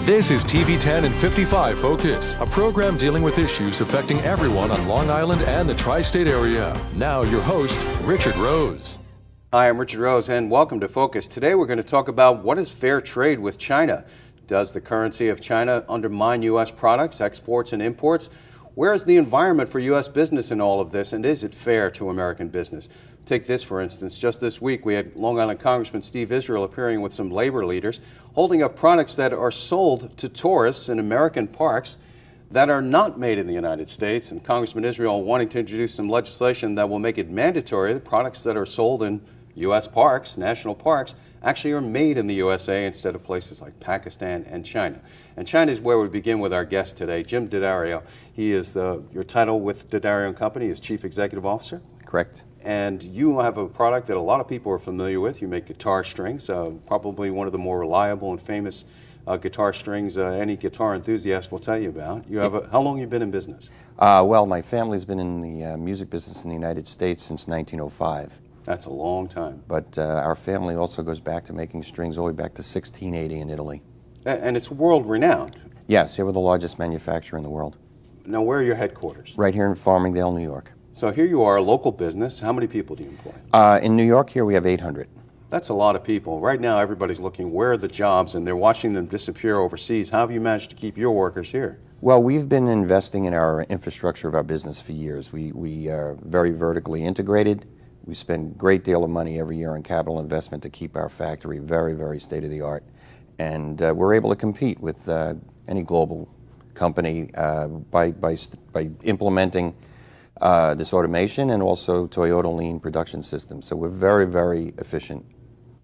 This is TV 10 and 55 Focus, a program dealing with issues affecting everyone on Long Island and the tri-state area. Now your host, Richard Rose. Hi, I'm Richard Rose, and welcome to Focus. Today we're going to talk about what is fair trade with China. Does the currency of China undermine U.S. products, exports, and imports? Where is the environment for U.S. business in all of this, and is it fair to American business? Take this, for instance. Just this week, we had Long Island Congressman Steve Israel appearing with some labor leaders, holding up products that are sold to tourists in American parks that are not made in the United States. And Congressman Israel wanting to introduce some legislation that will make it mandatory that products that are sold in U.S. parks, national parks, actually are made in the USA instead of places like Pakistan and China. And China is where we begin with our guest today, Jim Daddario. He is your title with Daddario & Company is Chief Executive Officer. Correct. And you have a product that a lot of people are familiar with. You make guitar strings, probably one of the more reliable and famous guitar strings any guitar enthusiast will tell you about. You have how long have you been in business? Well, my family's been in the music business in the United States since 1905. That's a long time. But our family also goes back to making strings all the way back to 1680 in Italy. And it's world-renowned. Yes, we're the largest manufacturer in the world. Now, where are your headquarters? Right here in Farmingdale, New York. So here you are, a local business. How many people do you employ? In New York here we have 800. That's a lot of people. Right now everybody's looking, where are the jobs? And they're watching them disappear overseas. How have you managed to keep your workers here? Well, we've been investing in our infrastructure of our business for years. We are very vertically integrated. We spend a great deal of money every year on capital investment to keep our factory very, very state-of-the-art. And we're able to compete with any global company by implementing this automation and also Toyota Lean production system. So we're very, very efficient.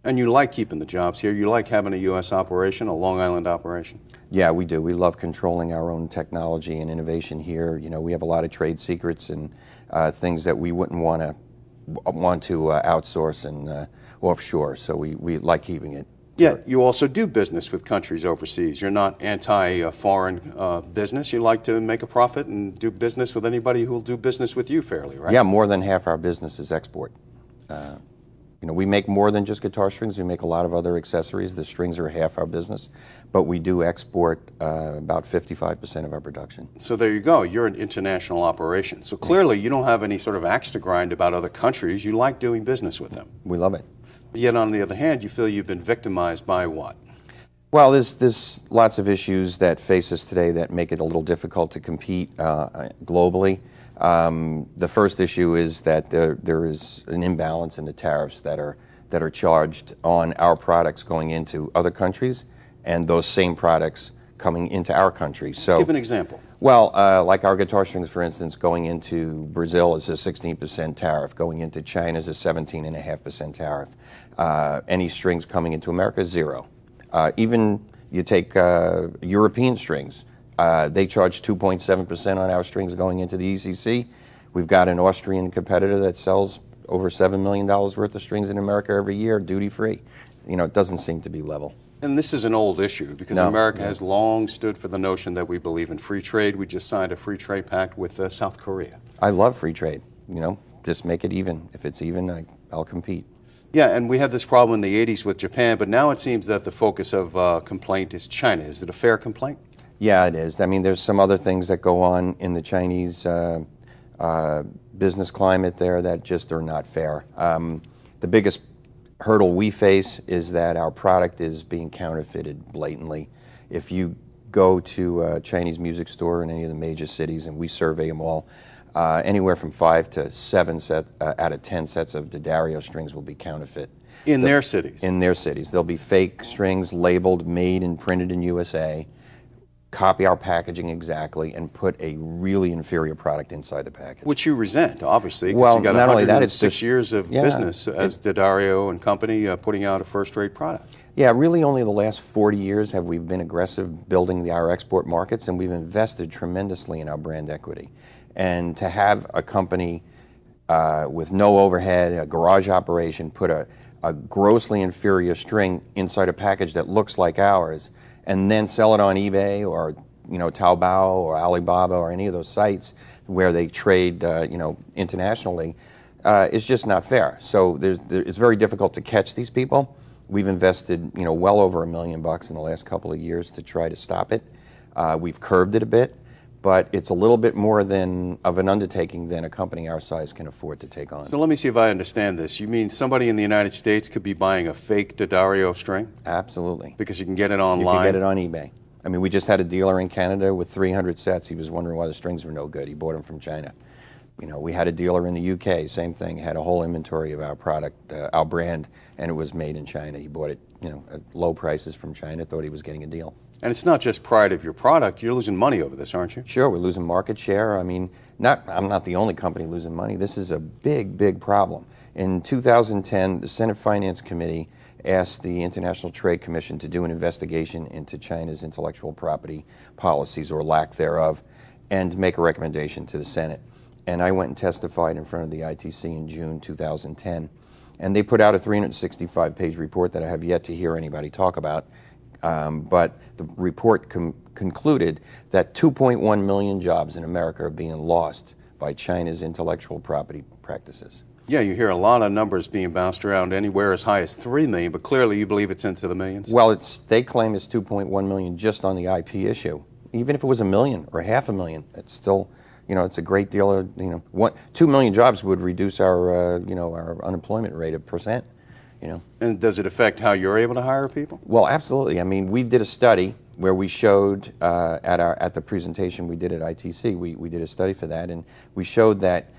And you like keeping the jobs here? You like having a U.S. operation, a Long Island operation? Yeah, we do. We love controlling our own technology and innovation here. You know, we have a lot of trade secrets and things that we wouldn't want to outsource and offshore. So we like keeping it. Yeah, you also do business with countries overseas. You're not anti-foreign business. You like to make a profit and do business with anybody who will do business with you fairly, right? Yeah, more than half our business is export. You know, we make more than just guitar strings. We make a lot of other accessories. The strings are half our business, but we do export about 55% of our production. So there you go. You're an international operation. So clearly you don't have any sort of axe to grind about other countries. You like doing business with them. We love it. Yet on the other hand, you feel you've been victimized by what? Well, there's lots of issues that face us today that make it a little difficult to compete globally. The first issue is that there is an imbalance in the tariffs that are charged on our products going into other countries and those same products coming into our country. So, give an example. Well, like our guitar strings, for instance, going into Brazil is a 16% tariff. Going into China is a 17.5% tariff. Any strings coming into America, 0. Even you take European strings, they charge 2.7% on our strings going into the ECC. We've got an Austrian competitor that sells over $7 million worth of strings in America every year, duty-free. You know, it doesn't seem to be level. And this is an old issue because America has long stood for the notion that we believe in free trade. We just signed a free trade pact with South Korea. I love free trade. You know, just make it even. If it's even, I'll compete. Yeah, and we had this problem in the 80s with Japan, but now it seems that the focus of complaint is China. Is it a fair complaint? Yeah, it is. I mean, there's some other things that go on in the Chinese business climate there that just are not fair. The biggest hurdle we face is that our product is being counterfeited blatantly. If you go to a Chinese music store in any of the major cities, and we survey them all, anywhere from 5 to 7 out of 10 sets of Daddario strings will be counterfeit. In their cities? In their cities. They'll be fake strings labeled, made and printed in USA, copy our packaging exactly, and put a really inferior product inside the package. Which you resent, obviously, because well, you got not only that, it's 6 years of business as Daddario & Company putting out a first-rate product. Yeah, really only the last 40 years have we been aggressive building our export markets, and we've invested tremendously in our brand equity. And to have a company with no overhead, a garage operation, put a grossly inferior string inside a package that looks like ours, and then sell it on eBay or Taobao or Alibaba or any of those sites where they trade internationally is just not fair. So it's very difficult to catch these people. We've invested, well over $1 million in the last couple of years to try to stop it. We've curbed it a bit, but it's a little bit more of an undertaking than a company our size can afford to take on. So let me see if I understand this. You mean somebody in the United States could be buying a fake D'Addario string? Absolutely. Because you can get it online? You can get it on eBay. I mean, we just had a dealer in Canada with 300 sets. He was wondering why the strings were no good. He bought them from China. We had a dealer in the UK, same thing, had a whole inventory of our product, our brand, and it was made in China. He bought it, at low prices from China, thought he was getting a deal. And it's not just pride of your product. You're losing money over this, aren't you? Sure, we're losing market share. I mean, I'm not the only company losing money. This is a big, big problem. In 2010, the Senate Finance Committee asked the International Trade Commission to do an investigation into China's intellectual property policies or lack thereof and make a recommendation to the Senate. And I went and testified in front of the ITC in June 2010. And they put out a 365-page report that I have yet to hear anybody talk about. But the report concluded that 2.1 million jobs in America are being lost by China's intellectual property practices. Yeah, you hear a lot of numbers being bounced around, anywhere as high as 3 million, but clearly you believe it's into the millions? Well, they claim it's 2.1 million just on the IP issue. Even if it was a million or 500,000, it's still, it's a great deal of, 2 million jobs would reduce our, our unemployment rate of percent. And does it affect how you're able to hire people? Well, absolutely. I mean, we did a study where we showed at the presentation we did at ITC, we did a study for that, and we showed that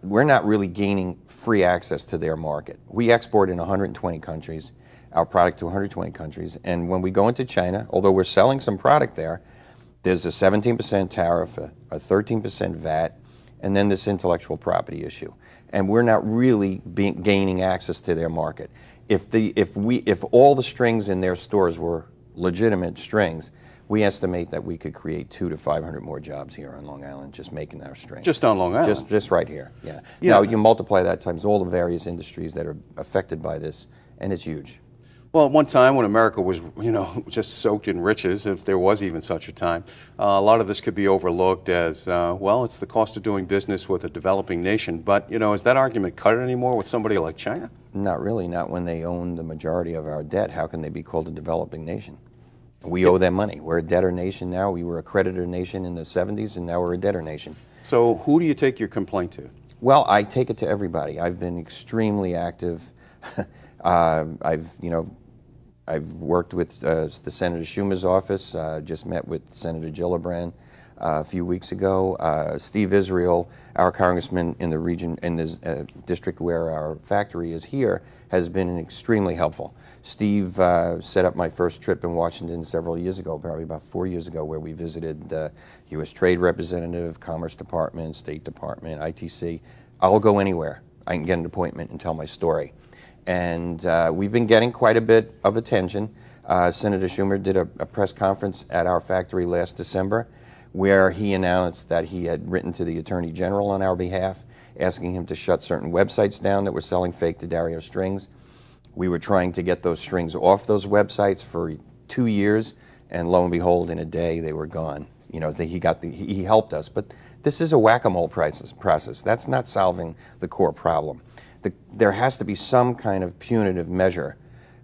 we're not really gaining free access to their market. We export in 120 countries, our product to 120 countries, and when we go into China, although we're selling some product there, there's a 17% tariff, a 13% VAT, and then this intellectual property issue. And we're not really gaining access to their market. If all the strings in their stores were legitimate strings, we estimate that we could create 200 to 500 more jobs here on Long Island just making our strings. Just on Long Island? Just right here, yeah. Now you multiply that times all the various industries that are affected by this, and it's huge. Well, at one time when America was, just soaked in riches, if there was even such a time, a lot of this could be overlooked as, it's the cost of doing business with a developing nation. But, is that argument cut anymore with somebody like China? Not really, not when they own the majority of our debt. How can they be called a developing nation? We owe them money. We're a debtor nation now. We were a creditor nation in the 70s, and now we're a debtor nation. So who do you take your complaint to? Well, I take it to everybody. I've been extremely active. I've worked with the Senator Schumer's office, just met with Senator Gillibrand a few weeks ago. Steve Israel, our congressman in the region, in the district where our factory is here, has been extremely helpful. Steve set up my first trip in Washington several years ago, probably about 4 years ago, where we visited the U.S. Trade Representative, Commerce Department, State Department, ITC. I'll go anywhere. I can get an appointment and tell my story. And we've been getting quite a bit of attention. Senator Schumer did a press conference at our factory last December where he announced that he had written to the Attorney General on our behalf, asking him to shut certain websites down that were selling fake D'Addario strings. We were trying to get those strings off those websites for 2 years, and lo and behold, in a day they were gone. He helped us, but this is a whack-a-mole process. That's not solving the core problem. There has to be some kind of punitive measure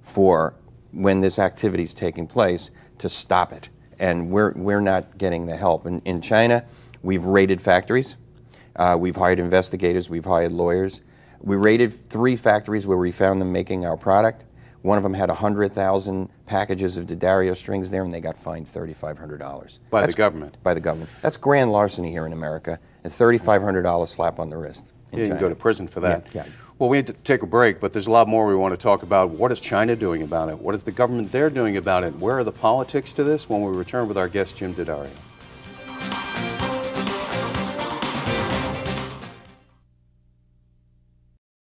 for when this activity is taking place to stop it, and we're not getting the help. In China, we've raided factories, we've hired investigators, we've hired lawyers. We raided 3 factories where we found them making our product. One of them had 100,000 packages of D'Addario strings there, and they got fined $3,500. By the government? By the government. That's grand larceny here in America, a $3,500 slap on the wrist. You can go to prison for that. Yeah. Well, we had to take a break, but there's a lot more we want to talk about. What is China doing about it? What is the government there doing about it? Where are the politics to this? When we return with our guest, Jim D'Addario.